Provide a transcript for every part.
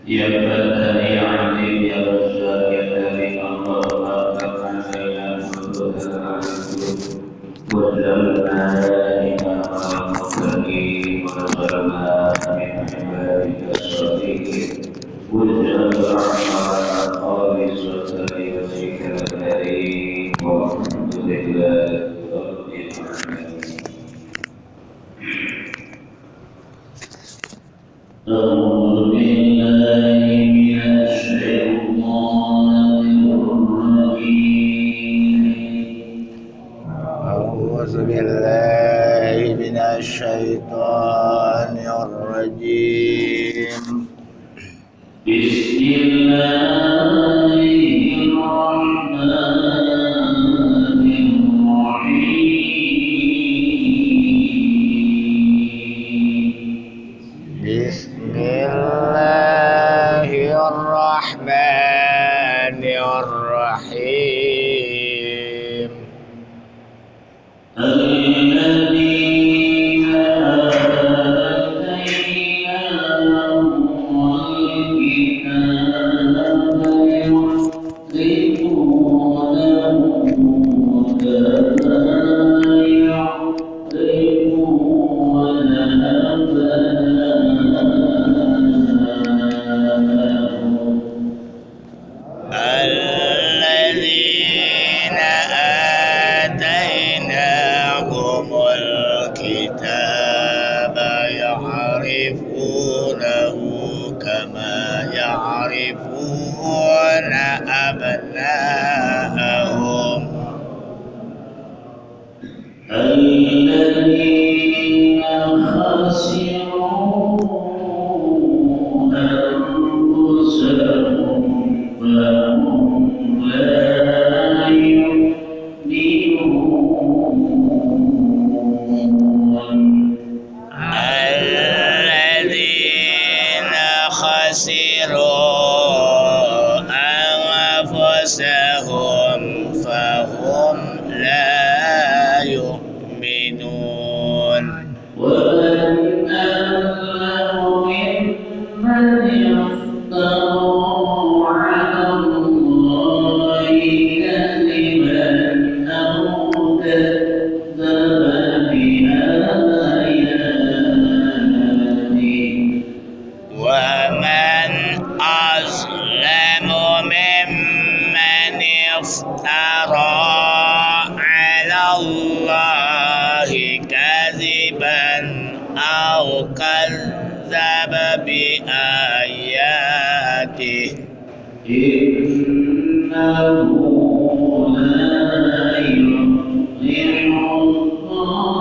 يا فتى يا عليم يا رزاق يا كريم اللهم افتح علينا فتوح العالم واجعلنا إمام المتقين واجعلنا من عبادك الصالحين واجعل أعمالنا خالصة لوجهك الكريم والحمد لله رب العالمين. أعوذ بالله من الشيطان الرجيم. أعوذ بالله من الشيطان الرجيم. بسم الله الرحمن الرحيم. بسم الله الرحمن الرحيم. الذين آتيناهم الكتاب يعرفونه كما يعرفون أبناءهم. الذين آتيناهم الكتاب يعرفونه كما يعرفون أبناءهم. الذين خسروا أنفسهم فهم لا يؤمنون. الذين خسروا أنفسهم فهم لا يؤمنون. ومن أظلم ممن افترى على الله كذبا أو كذب بآياته. ومن أظلم ممن افترى على الله كذبا أو كذب بآياته. إنه لا يفلح الظالمون.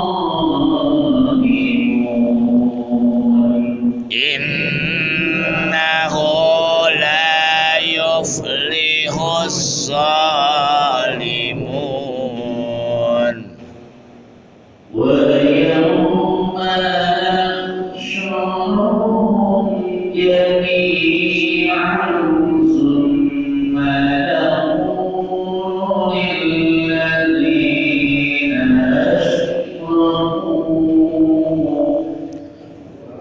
إنه لا يفلح الظالمون. ويوم نحشرهم جميعا ثم نقول للذين أشركوا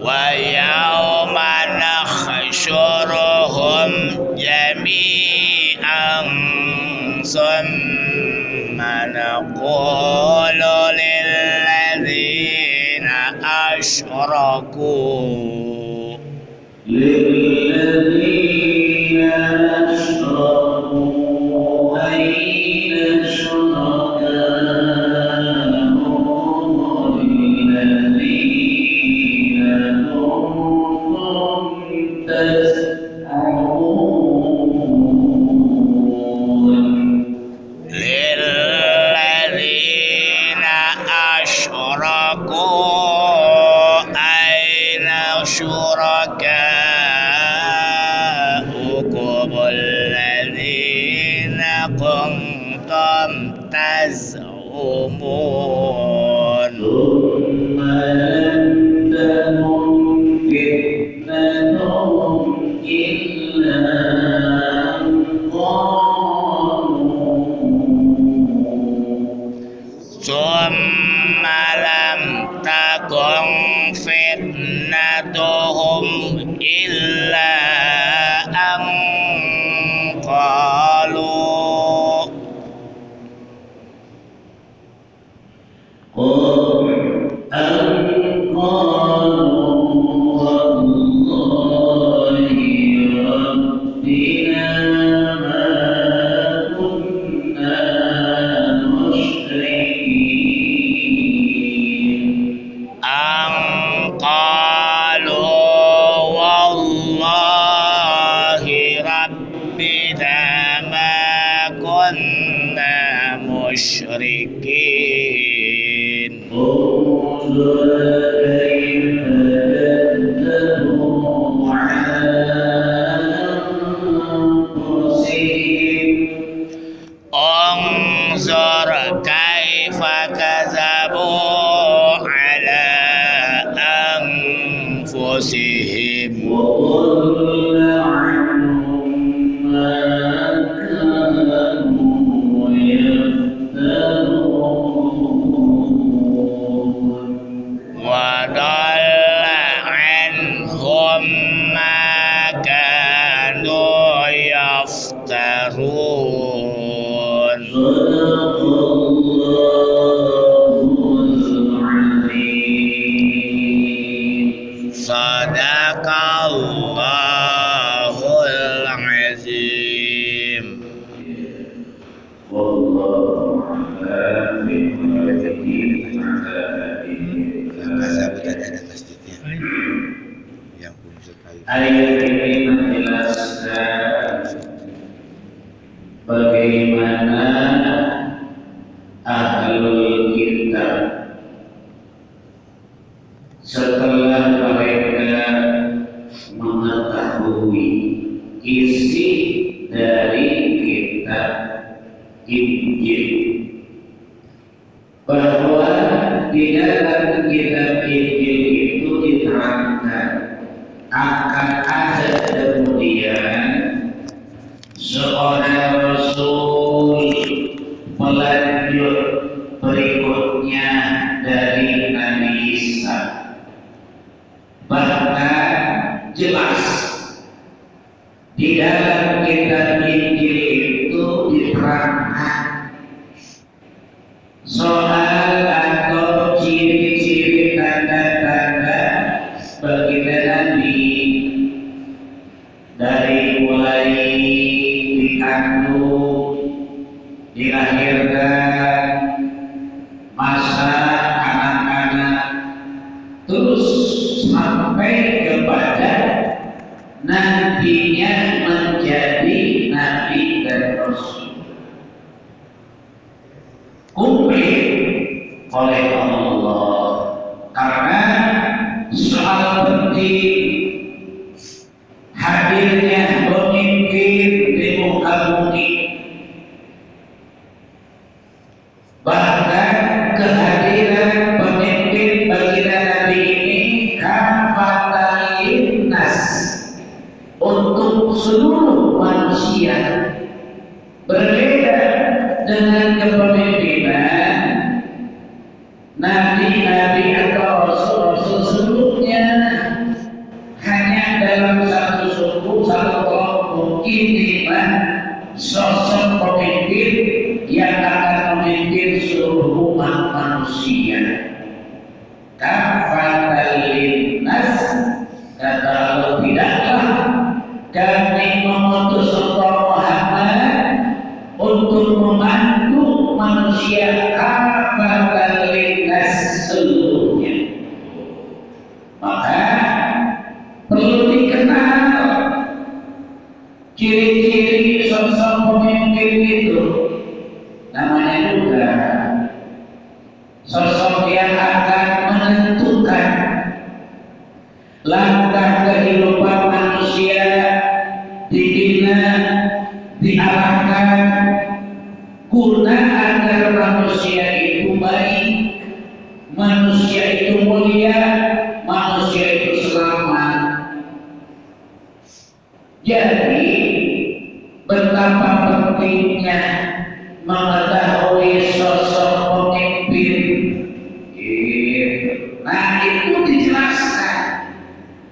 ويوم نحشرهم جميعا ثم نقول للذين أشركوا أين شركاؤهم الذين كنتم تزعمون. للذين أشركوا أين شركاؤكم الذين كنتم تزعمون. ثم لم تكن فتنتهم إلا أن قالوا summa lam takun fitnatuhum illa an qalu wallahi rabbina ma kunna musyrikin. Anzur kaifa kazabu ala anfusihim wa dalla anhum ma kanu yaftarun. Sadaqallahul azim. Ayat ini menjelaskan bagaimana ahlul kitab setelah mereka mengetahui isi dari kitab Injil, bahwa di dalam kitab Injil itu diterangkan akan ada kemudian seorang Rasul pelanjut berikutnya dari Nabi Isa. Bahkan jelas di dalam kitab Injil itu diterangkan soal atau ciri-ciri tanda-tanda baginda Nabi, dari mulai dikandung, dilahirkan, masa anak-anak, terus sampai kepada nantinya menjadi nabi dan rasul, komplit oleh Allah. Karena soal penting hadirnya pemimpin di muka bumi, bahkan kehadiran pemimpin baginda Nabi ini kafatan linnas, untuk seluruh manusia, berbeda dengan kepemimpinan nabi-nabi atau rasul-rasul sebelumnya. Hanya dalam satu suku, satu kelompok, inilah sosok pemimpin yang akan memimpin seluruh umat manusia. Kafatan linnas, kata Allah, tidaklah kami mengutus Muhammad untuk membantu manusia kafatan linnas seluruhnya. Maka perlu dikenal ciri-ciri sosok pemimpin itu. Namanya juga sosok yang akan menentukan langkah kehidupan manusia, dibina, diarahkan guna agar manusia itu baik, manusia itu mulia, manusia itu selamat. Jadi betapa pentingnya mengetahui sosok pemimpin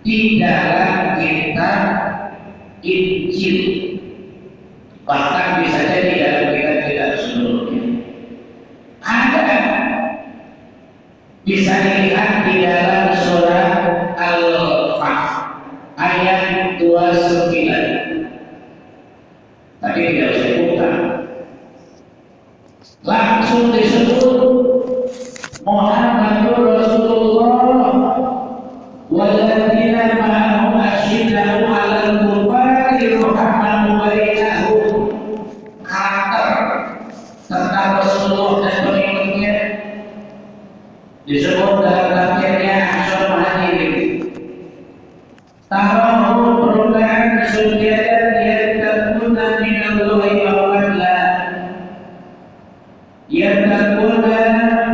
di dalam kitab Injil, bahkan bisa jadi dalam kitab-kitab sebelumnya. Ada bisa dilihat di dalam surah Al-Fath ayat 29. Tadi tidak saya buka. Langsung disebut Muhammadur Rasulullah walladzina ma'ahu asyidda'u 'alal kufari rahamau bainahum. Karakter tentang Rasulullah dan pengikutnya disebut dalam tafsirnya Ahsan Mahiri. Tarahum rukan sujadan yattaquna minallahi wa fadlan. Yattaquna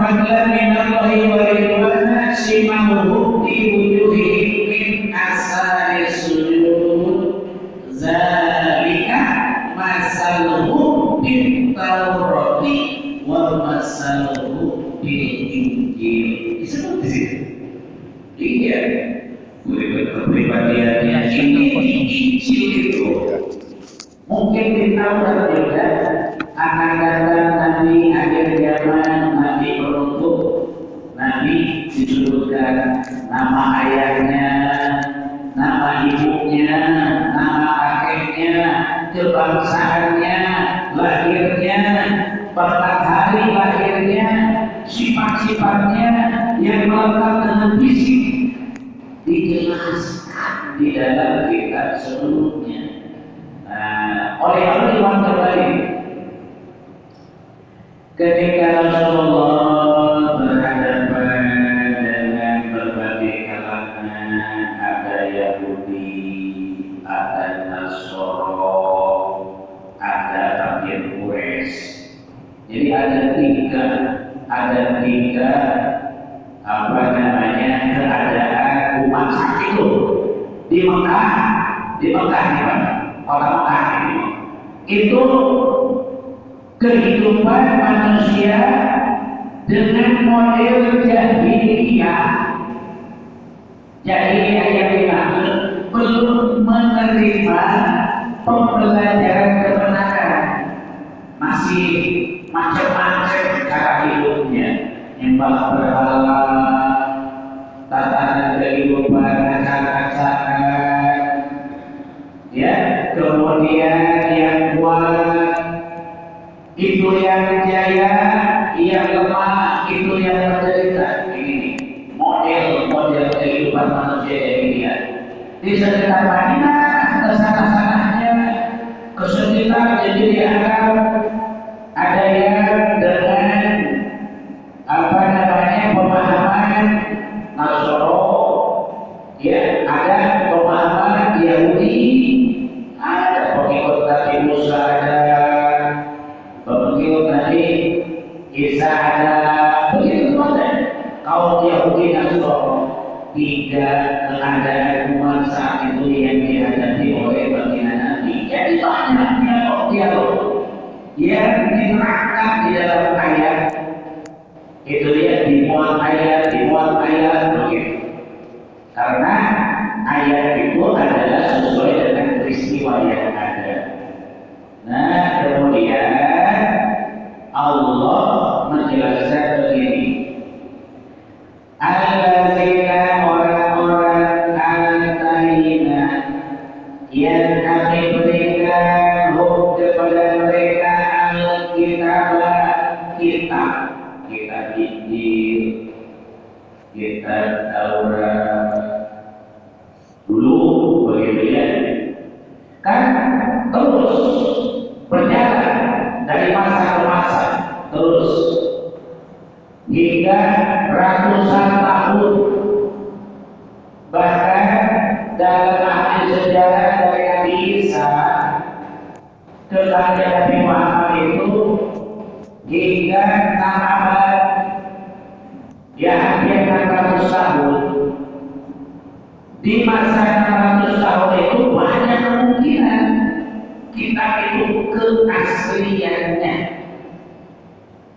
fadlan minallahi wa ridwana simahum fi wujuhihim min asari sujud. Zalika masaluhum fit Taurati wa masaluhum bil Injil. Disebut di situ. Iya. Kepribadiannya ini Injil itu. Mungkin kita sudah juga akan datang Nabi akhir zaman, Nabi penutup, Nabi disebutkan nama ayahnya, nama ibunya, nama kakeknya, kebangsaannya, lahirnya, pertang hari lahirnya, sifat-sifatnya yang melekat dengan fisik dijelaskan di dalam kitab sebelumnya. Oleh Imam Tabari, ketika Rasulullah berhadapan dengan berbagai kalangan, ada Yahudi, ada Nasoro, ada kafir Quraisy. Jadi ada tiga keadaan umat saat itu di Mekah orang Mekah ini. Itu kehidupan manusia dengan model jahiliyah yang dimaksud belum menerima pembelajaran kebenaran, masih macam-macam cara hidupnya, nyembah berhala, tatanan kehidupan, acak-acakan, ya, kemudian yang kuat itu yang jaya, yang lemah itu yang menderita. Ini model kehidupan manusia ini ya. Di sekitar Madinah, kesana-sananya, ke sekitar Jazirah Arab, ada yang dengan pemahaman Nasoro, ya, ada pemahaman Yahudi, ada pengikut Nabi Musa, ada pengikut Nabi Isa, ada begitu saja. Kaum Yahudi Nasoro, tiga keadaan umat saat itu yang dihadapi oleh baginda Nabi. Jadi banyaknya dialog yang diterangkan di dalam ayat. Itu dia dimuat ayat begitu. Karena ayat itu adalah sesuai dengan peristiwa yang ada. Nah, kemudian Allah menjelaskan begini. Alladzina orang-orang al-tahina yang kami berikan kepada mereka kitab Injil, kitab Taurat dulu begitu ya, kan terus berjalan dari masa ke masa terus hingga ratusan tahun, bahkan dalam ahli sejarah dari Nabi Isa ke Nabi Muhammad itu hingga 6 abad, ya hampir 600 tahun. Di masa 600 tahun itu banyak kemungkinan kitab itu keasliannya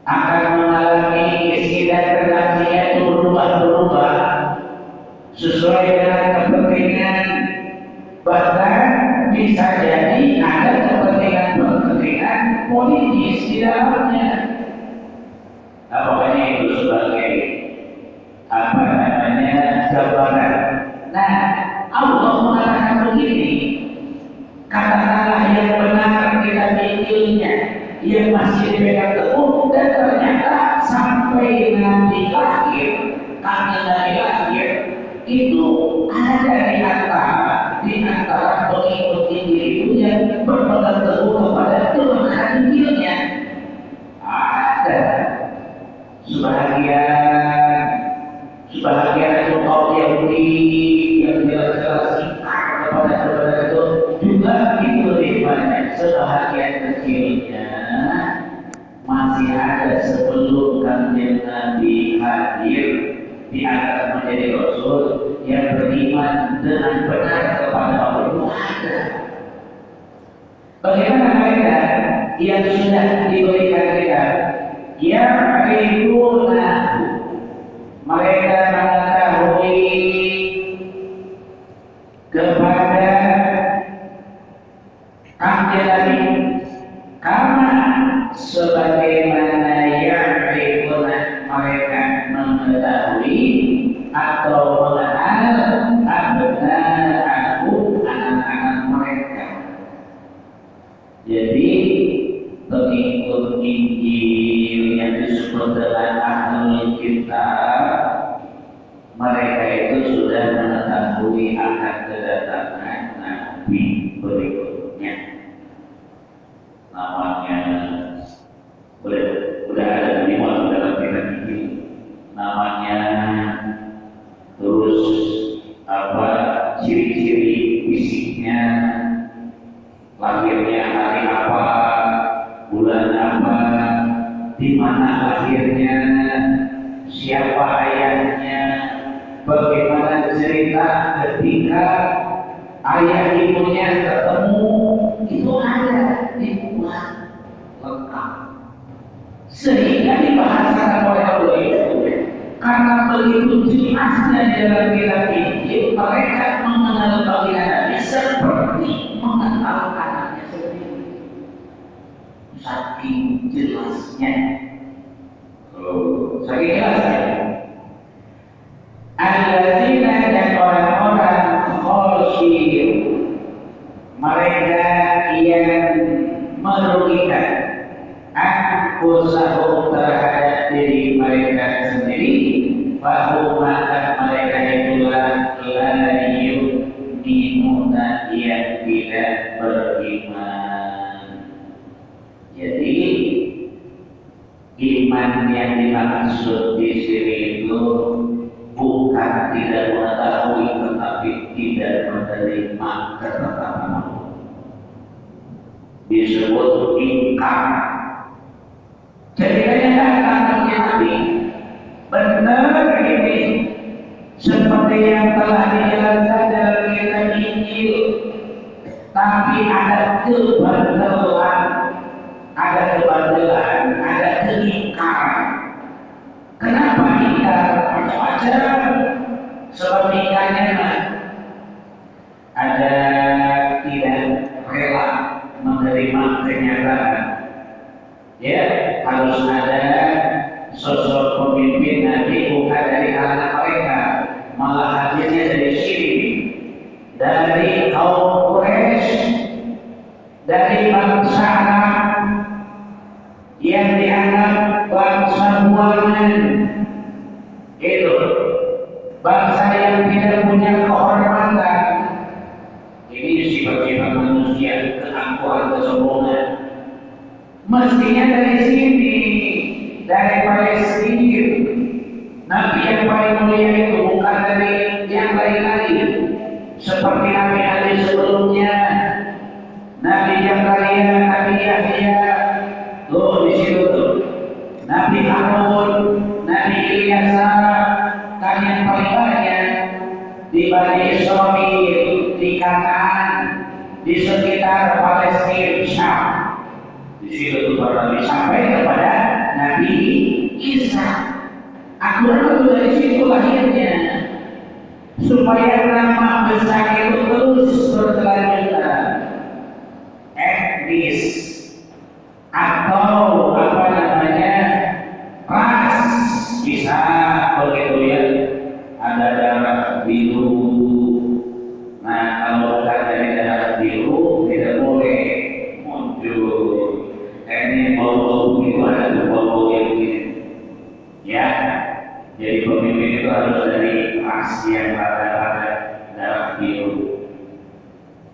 akan mengalami isi dan redaksinya itu berubah-ubah sesuai dengan kepentingan sebagai apa namanya gambaran. Nah, Allah mengatakan begini, katakanlah yang benar kita mikirnya, yang masih dipegang teguh, dan ternyata sampai Nabi lahir, kami Nabi lahir itu ada di antara pengikut Injil itu yang berpegang teguh kepada kebenaran Injilnya. Ada sebahagian itu kaum Yahudi yang jelas-jelas ingkar kepada kebenaran itu juga itu lebih banyak. Sebahagian kecilnya masih ada sebelum Kanjeng Nabi hadir diangkat menjadi Rasul yang beriman dengan benar kepada Allah itu ada. Bagaimana mereka yang sudah diberikan kitab? Ya'rifunahu, mereka mengetahui kepada Kanjeng Nabi karena sebagaimana ya'rifuna mereka mengetahui atau mengenal abna'ahu anak-anak mereka. Jadi pengikut Injil yang disebut dengan Ahlul Kitab, mereka itu sudah mengetahui akan kedatangan Nabi berikutnya. Namanya udah ada lima dalam kitab Injil. Namanya, terus apa ciri-ciri fisiknya, lahirnya hari apa, bulan apa, di mana lahirnya, siapa ayahnya, bagaimana cerita ketika ayah ibunya ketemu, itu ada dibuat lengkap sehingga dibahasakan oleh Allah itu. Karena begitu jelasnya dalam kitab Injil, mereka mengenal baginda Nabi seperti mengenal anaknya sendiri. Saking jelasnya. Saking jelasnya. Alladzina, dan orang-orang khosir, mereka yang merugikan anfusahum terhadap diri mereka sendiri, bahwa maka mereka itulah la yu'minuna, yang tidak beriman. Jadi iman yang dimaksud di sini itu bukan tidak mengetahui, tetapi tidak menerima ketetapan Allah. Disebut ingkar. Ceritanya datang Nabi, benar ini seperti yang telah dijelaskan dalam kitab Injil, tapi ada kebandelan, ada keingkaran. Kenapa ingkar? Macam-macam. Sebab ingkarnya ada tidak rela menerima kenyataan. Ya, harus ada sosok pemimpin Nabi bukan dari kalangan mereka, malah hadirnya dari sini, dari kaum Quraisy, dari bangsa Arab yang dianggap bangsa buangan, itu bangsa yang tidak punya kehormatan. Ini sifat-sifat manusia, keangkuhan, kesombongan. Mestinya dari sini, dari Palestina. Nabi yang paling mulia itu bukan dari yang lain-lain, seperti nabi-nabi sebelumnya, Nabi Zakaria, Nabi Yahya, tuh di situ tuh, Nabi Harun, Nabi Ilyas, kan yang paling banyak di Bani Israil, di Kanaan, di sekitar Palestina, Syam. Di situ baru Nabi sampai kepada Nabi Isa. Aturan itu dari situ lahirnya, supaya nama besar itu terus berkelanjutan. Etnis atau apa namanya ras, bisa Ya, jadi pemimpin itu harus dari ras yang rada-rada darah biru.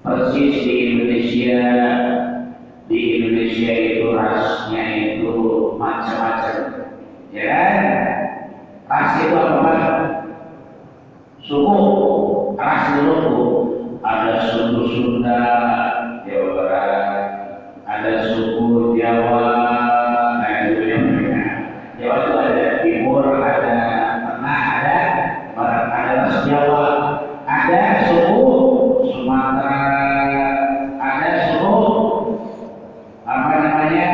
Persis di Indonesia itu rasnya itu macam-macam, ya kan? Ras itu apa? Suku, ras dulu. Ada suku Sunda, Jawa Barat, ada suku Jawa, itu yang mereka. Jawa itu ada Timur, ada Tengah, ada Barat, ada ras Jawa, ada suku Sumatera, ada suku apa namanya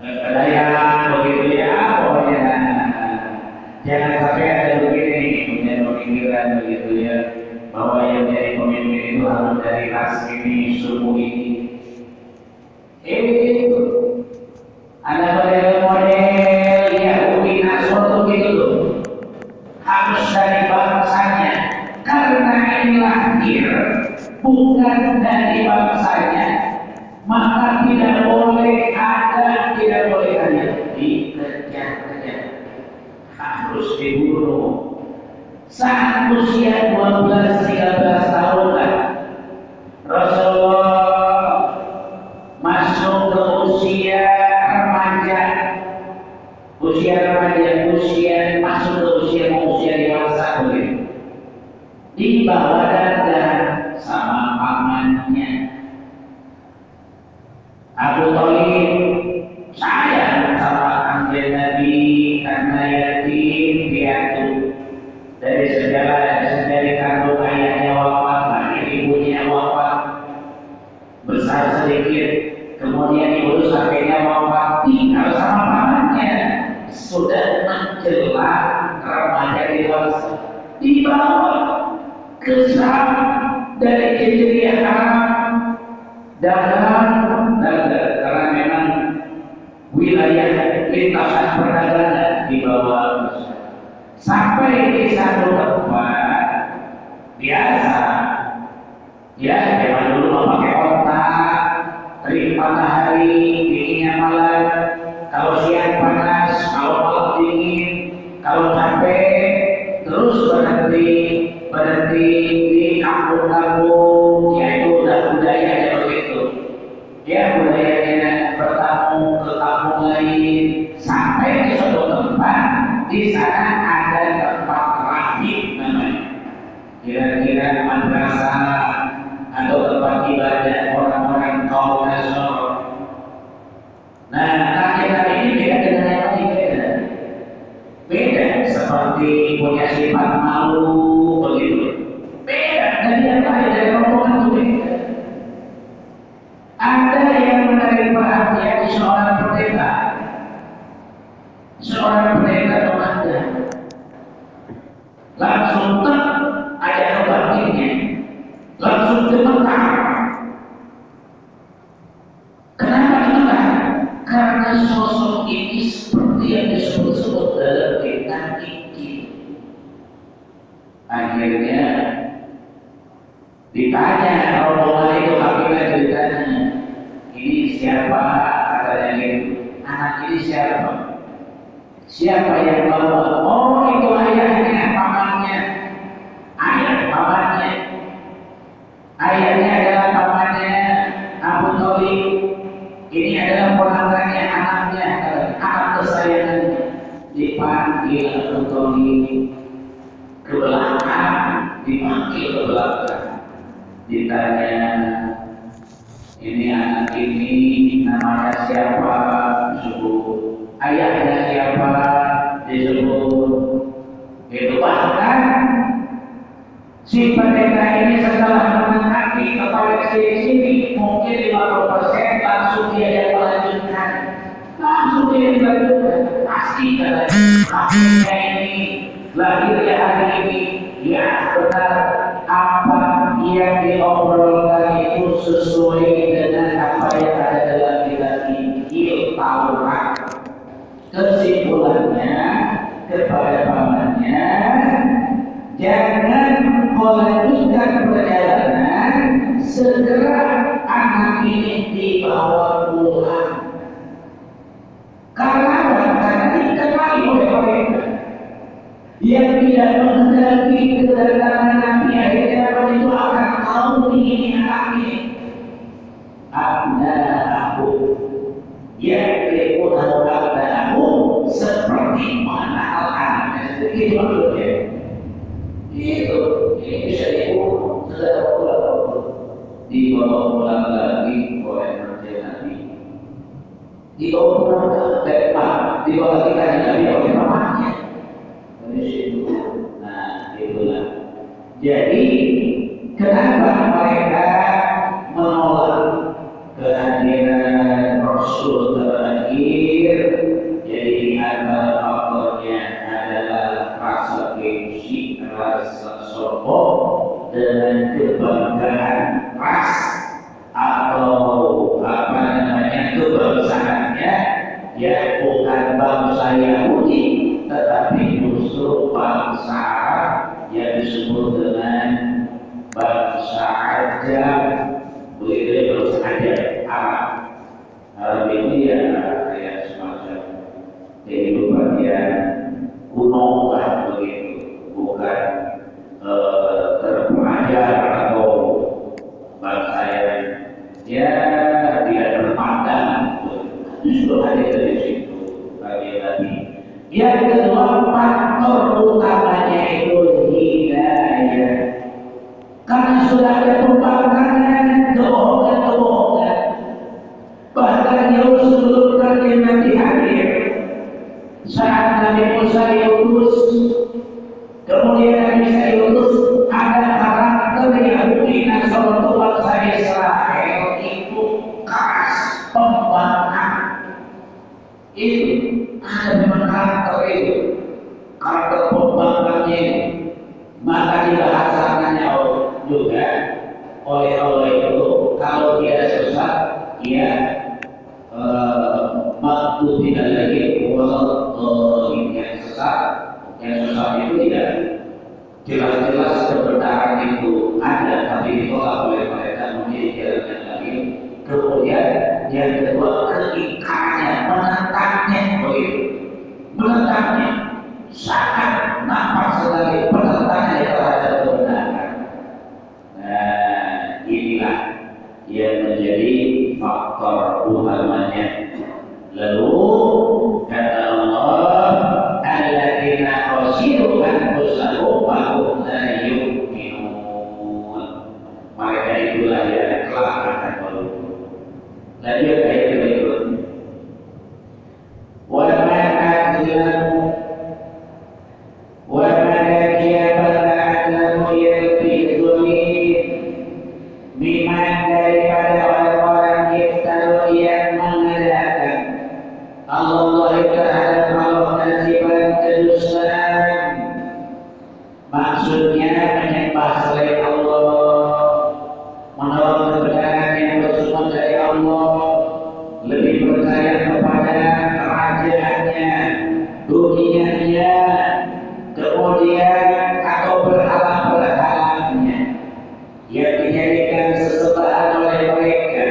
Dayak, begitu ya, pokoknya jangan sampai ada begini punya pemikiran begitu ya, bahwa yang jadi pemimpin itu harus dari ras ini, suku ini. Itu ada model Yahudi Nasrani gitu loh, harus dari bangsanya, karena ini lahir bukan dari bangsanya, maka tidak boleh ada dikejar-kejar, harus dibunuh. Saat usia 12-13 tahun lah, Rasulullah masuk ke usia remaja, masuk ke usia dewasa begitu. Dibawa dagang sama pamannya. Abu Thalib sayang sama kanjeng Nabi karena yatim piatu. Dari kandung ayahnya wafat, lagi ibunya wafat, besar sedikit, kemudian ibu sampainya wafat, tinggal sama pamannya, sudah menjelang remaja dewasa, dibawa ke Syam dari Jazirah Arab, dagang, karena memang wilayah lintasan perdagangan dibawa sampai di satu tempat biasa, ya memang dulu mau pakai otak, terik matahari, dinginnya malam, kalau siang panas, kalau malam dingin, kalau capek, terus berhenti di kampung-kampung, yaitu udah budayanya begitu, ya budayanya bertamu ke kampung lain, sampai di suatu tempat, di sana ada tempat rahib namanya, kira-kira madrasah atau tempat ibadah orang-orang kaum Nasr. Nah, rakyat ini beda dengan yang lain, beda seperti punya sifat malu begitu, beda dari yang lain, dari rombongan itu beda. Ada yang menarik perhatian di seorang pendeta komandan, langsung ada kebatinnya, langsung gemetar. Kenapa gemetar? Karena sosok ini seperti yang disebut-sebut dalam kitab Injil. Akhirnya ditanya rombongan itu, kabinet ditanya, ini siapa? Katanya gitu, anak ini siapa? Siapa yang bawa? Oh, itu ayahnya, pamannya. Ayahnya adalah pamannya Abu Thalib. Ini adalah ponakannya, anaknya, anak kesayangannya. Dipanggil Abu Thalib ke belakang, ditanya, ini anak ini namanya siapa? Disebut. Ayahnya siapa? Disebut. Itu bahkan si pendeta ini setelah mengangkat kepada sini mungkin 50% langsung dia yang melanjutkan, pasti katanya ini lahirnya hari ini, ya benar, apa yang diobrolkan itu sesuai dengan apa yang ada dalam kitab Injil Taurat. Kesimpulannya kepada pamannya, jangan melanjutkan perjalanan, segera anak ini dibawa pulang. Karena ikat tidak menghendaki kedatangan Nabi, akhirnya apa itu akan tahu ini anaknya. Abna'ahu ya'rifunahu abna'ahu seperti mana al-anaknya. Itu maksudnya. Itu ini bisa diukur sudah dibawa pulang lagi oleh Nabi. Dibawa pulang ke depan, dibawa kita Nabi oleh mamanya. Dari situ. Nah, itulah. Jadi kenapa mereka menolak kehadiran Rasul terakhir? Jadi di antara faktornya adalah rasa gengsi, rasa sombong dengan kebanggaan ras atau apa namanya kebangsaannya, ya bukan bangsa Yahudi tetapi justru bangsa Arab yang disebut dengan bangsa Ajam. Begitu ya, bangsa Ajam Arab. Arab itu ya kayak semacam kehidupan yang kuno lah begitu, bukan terpelajar atau bangsa yang ya tidak terpandang. Justru hadir dari situ tadi. Yang kedua, faktor utamanya itu hidayah. Karena sudah ada pembangkangan, kebohongan. Bahkan jauh sebelum Nabi hadir, saat Nabi Musa diutus, kemudian Nabi Isa diutus, ada karakter Yahudi Nasrani bangsa Israel itu keras, pembangkang. Itu ada memang karakter itu, karakter pembangkangnya itu. Maka dibahasakannya juga oleh Allah itu, kalau dia sesat, dia waktu tidak lagi yang sesat itu tidak jelas-jelas kebenaran itu ada, tapi ditolak oleh mereka menjadi jalan yang lain. Kemudian yang kedua, keingkarannya, menentangnya begitu, menentangnya sangat nampak sekali penentangan terhadap kebenaran. Nah, inilah yang menjadi faktor utamanya. Lalu kata Allah, alladzina khasiru anfusahum wa hum la yu'minun. Mereka itulah yang kelak akan merugi. Lanjut ayat berikut. Wa man adzlamu wa man adzlamu yalfi dzulmin biman daripada orang-orang yang mengadakan Allah terhadap Allah keziban kedustaan. Maksudnya menyembah selain Allah, menolak kebenaran yang bersumber dari Allah, lebih percaya kepada kerajaannya, dunianya, kemudian atau berhala-berhalanya yang dijadikan sesembahan oleh mereka.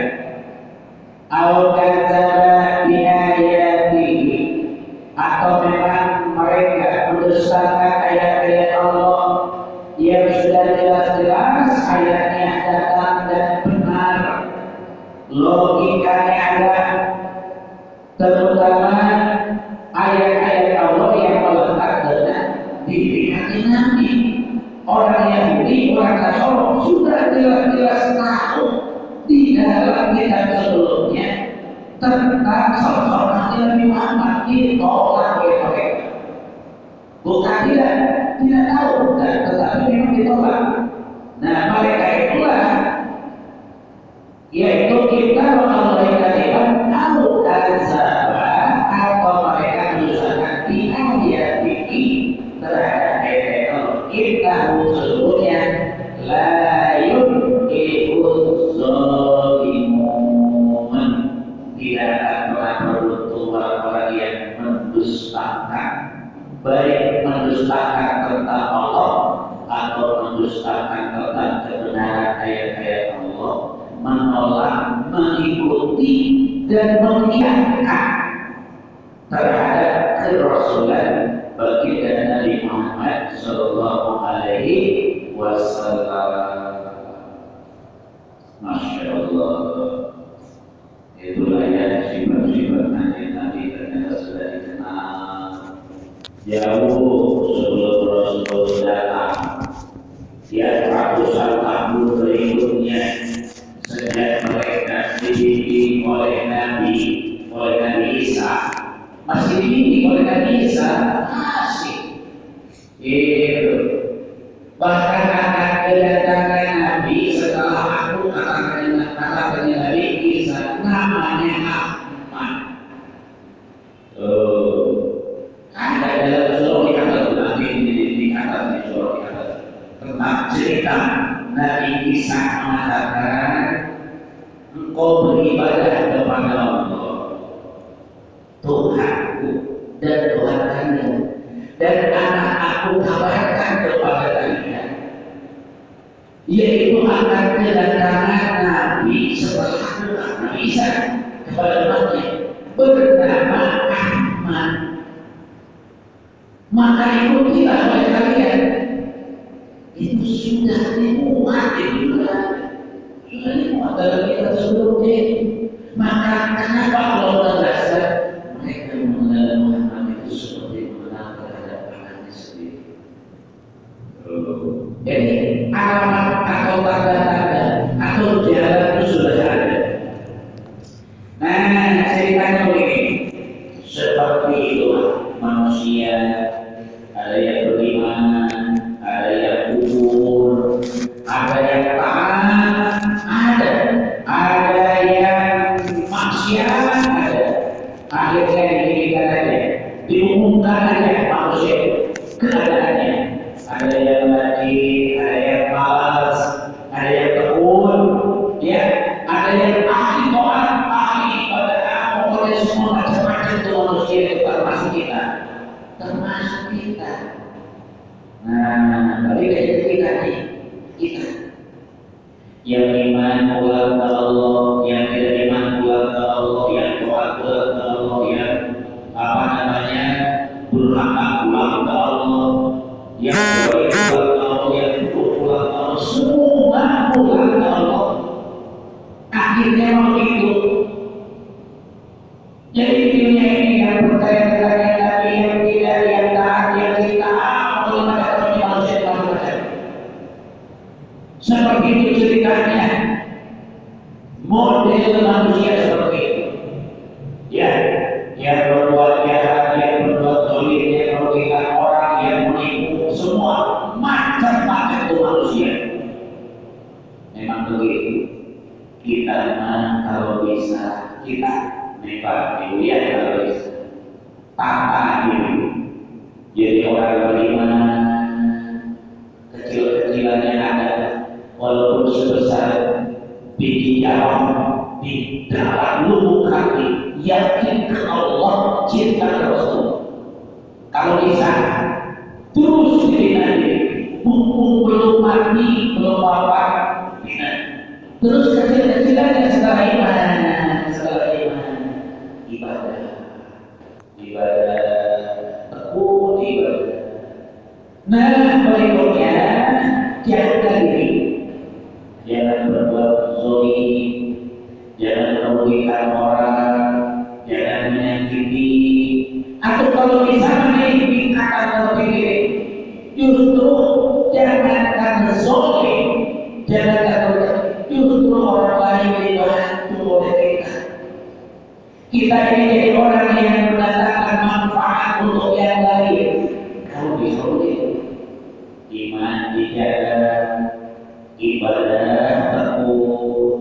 Atau memang mereka mendustakan ayat-ayat Allah yang sudah jelas-jelas ayatnya datang dan benar, logikanya ada, terutama ayat-ayat Allah yang melekat dengan diri Nabi. Orang Yahudi, orang Nasrani sudah jelas-jelas tahu di dalam kitab sebelumnya tentang sosok Nabi Muhammad ditolak oleh mereka. Bukan tidak tahu, tetapi memang ditolak. Nah, mereka itulah yaitu kita mengalami tahu kadzaba atau mereka mendustakan di ayat ini terhadap ayat Allah. Kita sesungguhnya la yuflihuz zalimun, tidak akan pernah beruntung orang-orang yang mendustakan, baik mendustakan tentang Allah atau mendustakan tentang kebenaran ayat-ayat Allah, menolak, mengikuti dan mengiyakan terhadap kerasulan baginda Nabi Muhammad SAW. jauh sebelum Rasul datang. Dia ratusan tahun berikutnya sejak mereka dididik oleh Nabi Isa, masih dididik oleh Nabi Isa, masih itu. Bahkan akan kedatangan Nabi setelah aku katakan Nabi Isa namanya Ahmad. Ada dalam surah dikatakan Nabi dikatakan di surah dikatakan tentang cerita Nabi Isa mengatakan engkau beribadah kepada Allah Tuhanku dan Tuhan kalian, dan anak aku kabarkan kepada kalian, yaitu akan kedatangan Nabi setelah Nabi Isa kepada umatnya bernama Ahmad. Maka ikutilah oleh kalian. Itu sudah dimuat, itu sudah dimuat dalam kitab sebelumnya. Maka kenapa Allah berasal mereka mengenal Muhammad itu seperti mengenal terhadap anaknya sendiri. Jadi alamat atau tanda-tanda atau jalan itu sudah ada. Nah, ceritanya begini. Seperti itulah manusia, ada yang beriman, ada yang kufur, ada yang taat, ada yang maksiat, ada. Akhirnya diberikan aja, diumumkan aja manusia keadaannya. Ada yang rajin, ada yang malas, ada yang tekun, ya, ada yang ahli doa, ahli ibadah, pokoknya semua macam-macam itu manusia itu termasuk kita. Nah, tapi kayak kita nih, kita yang iman pulang ke Allah, yang tidak iman pulang ke Allah, yang doa pulang ke Allah, yang durhaka pulang ke Allah, yang baik pulang ke Allah, yang buruk pulang ke Allah, semua pulang ke Allah. Akhirnya mau ikut. Jadi dunia ini yang percaya dengan Nabi, yang tidak, yang taat, yang kita kalau macam manusia macam. Seperti itu ceritanya. Model manusia seperti itu. Ya, yang berbuat jahat, yang berbuat zalim, yang merugikan orang, yang menipu, semua macam-macam itu manusia. Memang begitu. Kita kalau bisa kita nikmati dunia kalau bisa. Tata diri. Jadi orang beriman kecil-kecilannya ada, walaupun sebesar biji jarum di dalam lubuk hati, yakin ke Allah, cinta ke Rasul. Kalau bisa terus dibina diri, mumpung belum mati, belum wafat, bina. Terus kecil-kecilannya setelah iman, ibadah, tekun ibadah. Nah, berikutnya jaga diri, jangan berbuat zalim, jangan merugikan orang, jangan menyakiti, atau kalau bisa meningkatkan berpikir, justru jangan zalim, jangan justru orang lain dibantu oleh kita. Kita ini jadi orang yang mendatangkan manfaat untuk yang lain. Kalau bisa iman dijaga, ibadah tekun,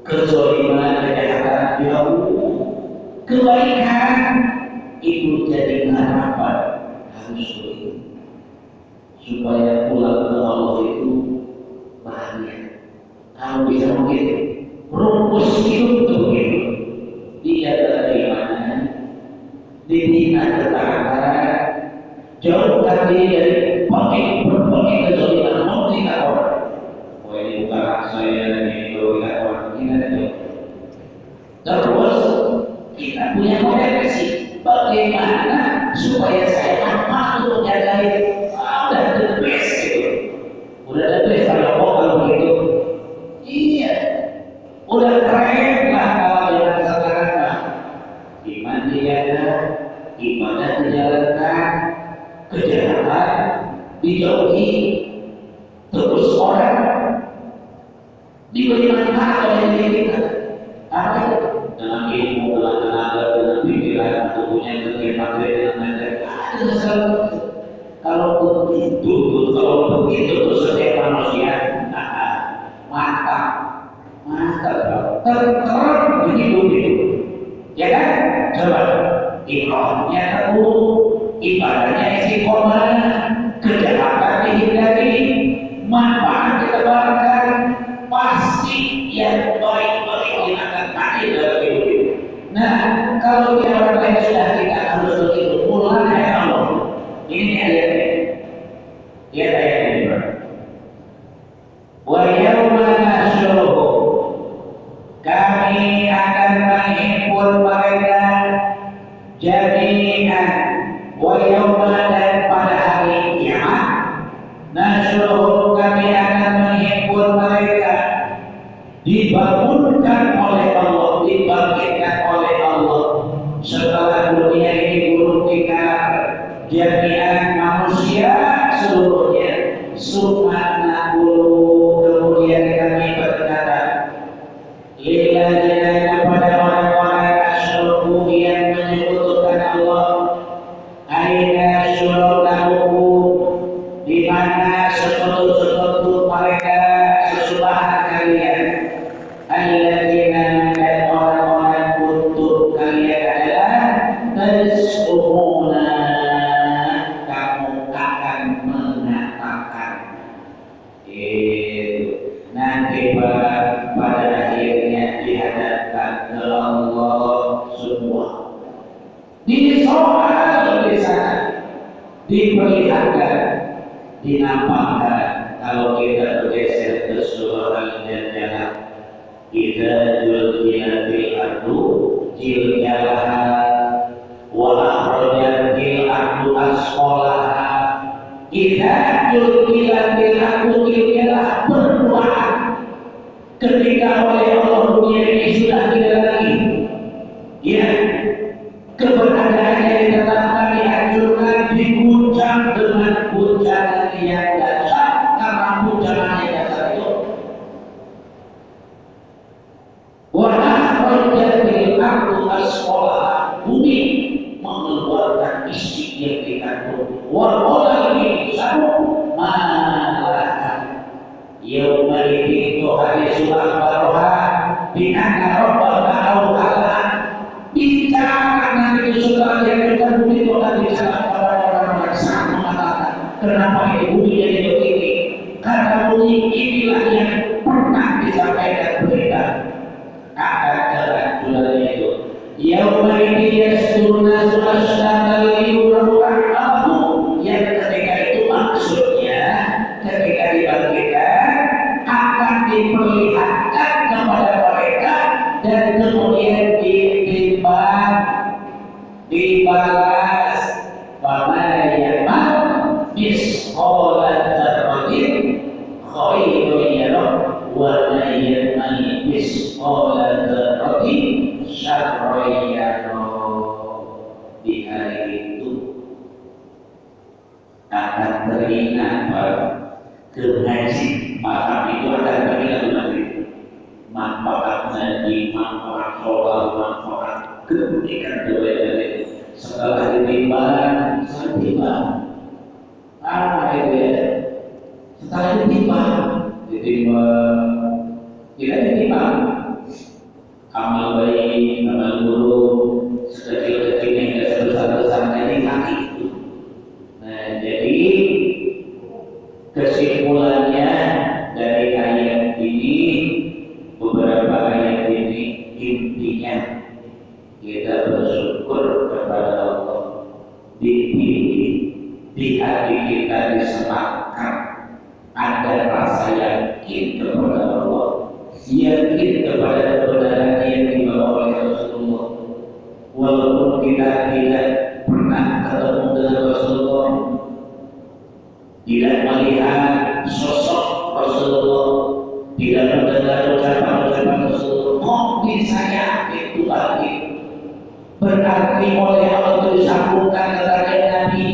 kezaliman kejahatan jauh, kebaikan itu jadi harapan harus begitu supaya pulang ke Allah itu bahagia. Kalau bisa begitu, rumus hidup itu begitu. Dijaga keimanan, dibina tetangga, jauhkan diri dari berbagai kezaliman, merugikan orang. Oh ini bukan hak saya, ini merugikan orang, ini ada jauh. Terus kita punya komunikasi, bagaimana supaya saya mampu untuk jagain. Udah the best gitu, udah the best kalau begitu. Iya, udah keren lah kalau jalan sekarang. Iman dijaga, ibadah dijalankan, dijauhi. Terus orang diberi manfaat oleh diri kita. Apa itu? Dengan ilmu, dengan tenaga, dengan pikiran, tubuhnya dengan materi, dengan materi. Ada masalah. Kalau begitu tuh setiap manusia, mantap, terkerap begitu. Ya kan? Coba ikhlasnya kamu, ibadahnya istiqomah, kejahatan dihindari, manfaat ditebarkan, pasti yang baik-baik yang akan hadir dalam hidup ini. Nah, kalau dia orang lain sudah kita harus begitu, mulai Allah. Ini ayatnya. Lihat ayatnya ini. Wa yauma nasyuruhum, kami akan menghimpun mereka jami'an. Wa yauma, dan pada hari kiamat, nasyuruhum, kami akan menghimpun mereka, dibangunkan oleh Allah, dibangkitkan oleh Allah setelah dunia ini gulung tikar, jami'an, manusia seluruhnya. Subhana gulu, kemudian kami berkata, lilladzina, kepada orang-orang asyraku yang menyekutukan Allah, aina syurakahu, di mana sekutu-sekutu mereka, sesembahan kalian, alladzina, dan orang-orang kuntum kalian adalah tasumuna, kamu akan mengatakan. Nanti pada akhirnya dihadapkan ke Allah semua, disoal di sana, diperlihatkan, dinampakkan. Kalau kita bergeser ke surah Al-Jannah, kita julkilatil ardu jiljalah wa akhrajatil ardu asqalaha. Kita julkilatil ardu jiljalah, berdoa ketika oleh Allah dunia ini sudah tidak lagi, ya, keberadaannya ditetapkan, dihancurkan, diguncang dengan guncangan yang dasar. Karena guncangannya dasar itu, wa akhrajatil ardu asqalaha, bumi mengeluarkan isi yang dikandung, wa qala al-insanu ma laha yauma idzin, itu hari surah Baroha, bi anna rabbaka awhala. Bicara nanti setelah dihancurkan bumi itu akan bicara kepada orang-orang sangat mengatakan, kenapa ini bumi jadi begini? Karena bumi inilah yang pernah disampaikan berita akan kehancurannya itu. Yauma idzin yasduruna asydaqal yura'ahu, yang ketika itu maksudnya ketika dibangkitkan akan diperlihatkan kepada mereka dan kemudian ditimbang, dibalas. Fama ya'mal misqala dzarratin khairan yarah, wa ma ya'mal misqala dzarratin syarran yarah. Di hari itu akan teringat kehaji, maka itu akan teringat lagi manfaat ngaji, manfaat sholat, manfaat kebaikan doa itu. Setelah ditimbang, itu ya. Setelah ditimbang, tidak ditimbang amal baik, amal buruk, sekecil-kecilnya hingga sebesar-besarnya di kaki itu. Nah, jadi kesimpulannya dari ayat ini, beberapa ayat ini intinya kita bersyukur kepada Allah, dipilih di hati kita, disematkan ada rasa yakin kepada Allah, yakin kepada kebenaran yang dibawa oleh Rasulullah. Walaupun kita tidak pernah ketemu dengan Rasulullah, tidak melihat sosok Rasulullah, tidak mendengar ucapan-ucapan Rasulullah, kok bisa yakin Tuhan itu? Berarti oleh Allah itu disambungkan kepada Nabi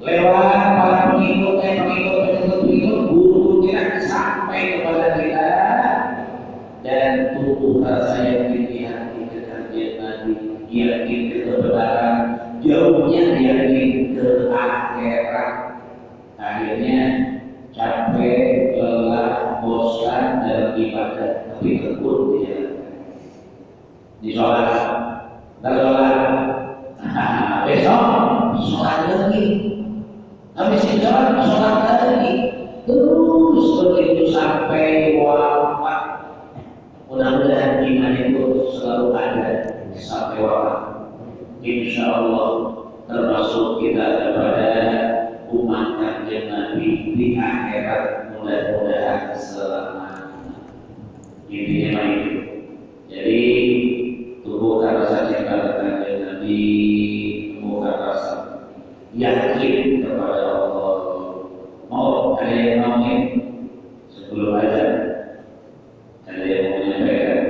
lewat para pengikut sholat lagi. Habis sholat, sholat lagi. Terus begitu sampai wafat. Mudah-mudahan iman itu selalu ada sampai wafat. Insya Allah termasuk kita kepada umat Kanjeng Nabi di akhirat, mudah-mudahan selamat. Intinya itu. Jadi tumbuhkan rasa cinta kepada Kanjeng Nabi, tumbuhkan rasa yakin kepada Allah. Mau ada yang mau sebelum aja ada yang mau menyampaikan?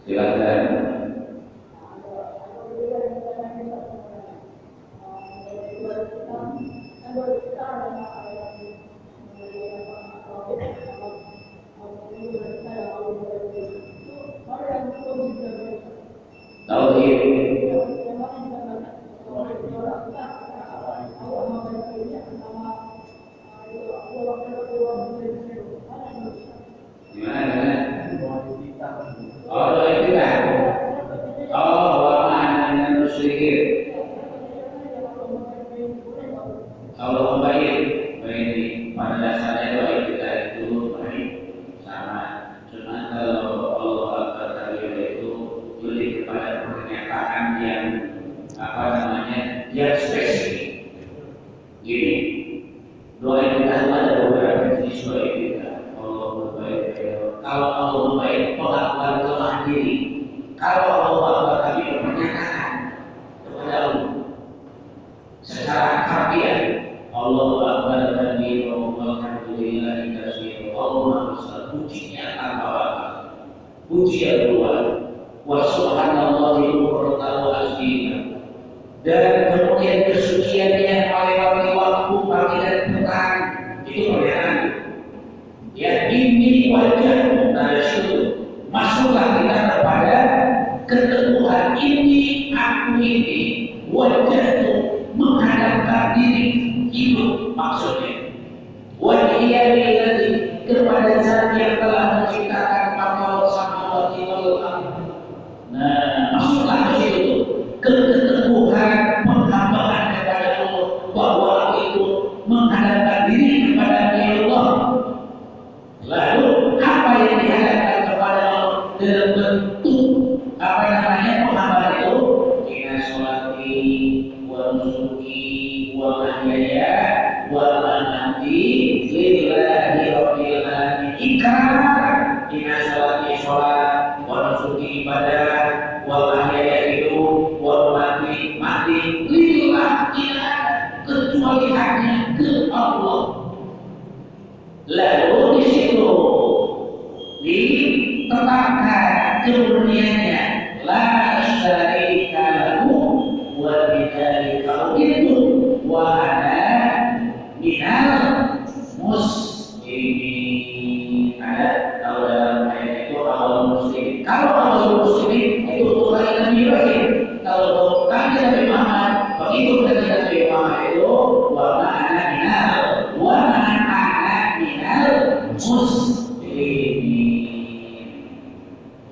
Silakan. Tauhid. Gimana? Oh, itu kan. Oh, wa ma'ana musyrikin. Kalau baik, baik pada dasarnya baik kita itu baik sama. Cuma kalau Allah Akbar kabir itu lebih kepada pernyataan yang apa namanya, yang spesifik. Gini, doa kita ada beberapa jenis doa kita. Allah berbaik. Kalau Allah baik, pengakuan kelemahan diri. Kalau Allah Akbar kabir pernyataan kepada Allah secara harfiah. Allahu Akbar kabir walhamdulillahi katsir. Allah Maha pujinya tanpa batas. Puji Allah wa subhanallahi bukratan wa asila. Dan kemudian kesuciannya melewati waktu pagi dan petang. Itu pernyataan. Ya, ini wajah dari situ. Masuklah kita kepada keteguhan ini, aku ini wajahku menghadapkan diri. Itu maksudnya. Wajiyadilladzi, kepada zat yang telah menciptakan makhluk samawati wal ardh. Nah, maksudnya itu keteguhan penghambaan kepada Allah, bahwa itu menghadapkan diri kepada Allah. Lalu apa yang dihadapkan kepada Allah dalam bentuk apa namanya penghambaan itu? Inna sholati wa nusuki wa mahyaya wa mamati lillahi rabbil alamin. Ikrar. Inna sholati sholat wa nusuki ibadah wa mahyaya hidup wa mamati mati lillah, tidak ada kecuali hanya ke Allah. Lalu di situ ditetapkan kemuliaannya, la syarika lahu wa bidzalika umirtu wa ana minal muslimin. Ada kalau dalam ayat itu awal muslimin. Kalau awal muslimin itu Tuhan Nabi Ibrahim. Kalau kami Nabi Muhammad, begitu dari Nabi Muhammad itu wa ana minal muslimin.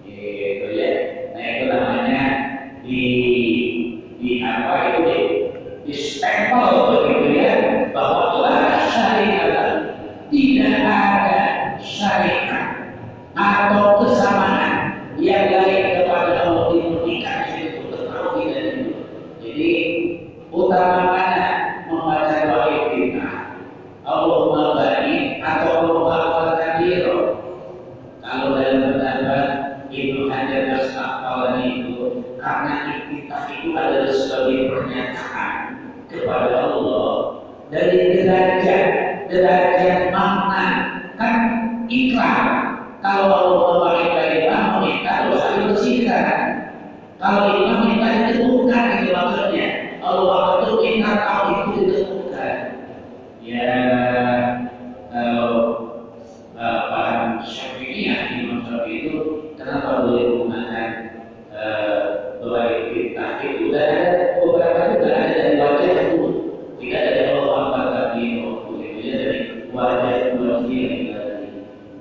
Itu ya. Nah, itu namanya di apa itu di stempel begitu ya, bahwa la syarikat, tidak ada syarikat atau kesamaan yang lain kepada Allah dimurnikan itu tertauhid dan itu. Jadi utama mana membaca doa kita, Allahumma barik atau Allahumma akbar kabir. Kalau dalam pendapat Ibnu Hajar Al-Asqalani itu, karena iktidal itu adalah sebagai pernyataan kepada Allah dari derajat makna, kan ikrar. Kalau Allah baik meminta terus saling bersihkan. Kalau imam minta ditemukan, itu maksudnya Allah itu minta tahu itu ditemukan. Ya, kalau paham Syafi'iyah Imam Syafi'i itu kenapa boleh menggunakan doa kita itu? Dan ada beberapa juga ada dari wajah itu, tidak ada dari Allah Akbar kabir, begitu ya, dari wajah yang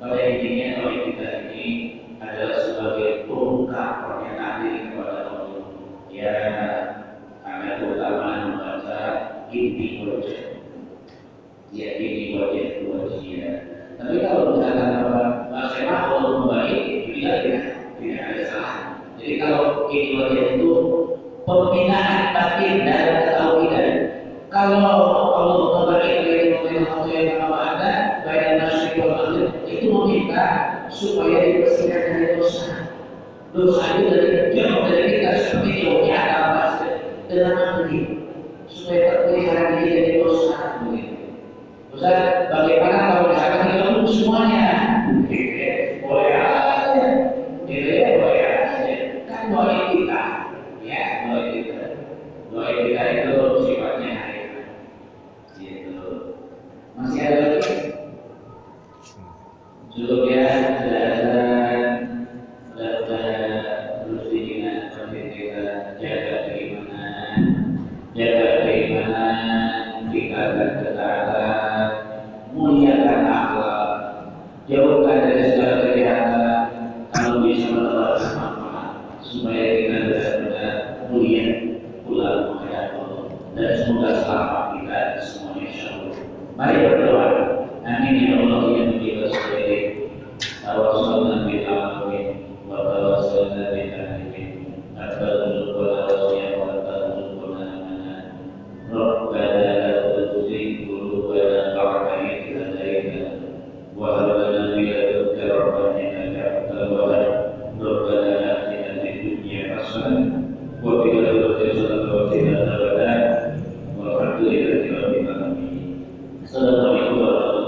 pada intinya doa kita ini adalah sebagai pengungkap pernyataan diri kalau ini itu pembinaan batin dalam ketauhidan. Kalau Allah memberikan ilmu yang ada baik nasyid wal maghrib itu meminta supaya dibersihkan dari dosa. Dosa itu jauh dari kita seperti jauhnya agama dalam negeri supaya terpelihara diri dari dosa. Ustaz, bagaimana kalau misalkan kita tutup semuanya? Boleh aja, boleh aja. Kan boleh kita, ya boleh kita. Boleh kita itu sifatnya harian. Gitu. Masih ada lagi? Cukup ya, sudah terus diingat sampai kita jaga keimanan, tinggalkan ketaatan, muliakan akhlak, jauhkan dari segala kejahatan, kalau bisa mendapatkan manfaat supaya kita benar-benar mulia pulang menghadap Allah dan semoga selamat kita semua insyaallah. Mari berdoa. Amin ya Allah ya mujibas sholihin. Tawassalna bil alamin wa tawassalna bil alamin. Atabul qawla wa tabul qawla. Rabbana la tuzigh qulubana ba'da idh hadaytana wa hab lana min ladunka rahmatan innaka antal wahhab. Rabbana atina fid dunya hasanah wa fil akhirati hasanah wa qina adzabannar. Walhamdulillahi rabbil alamin. Assalamualaikum warahmatullahi wabarakatuh.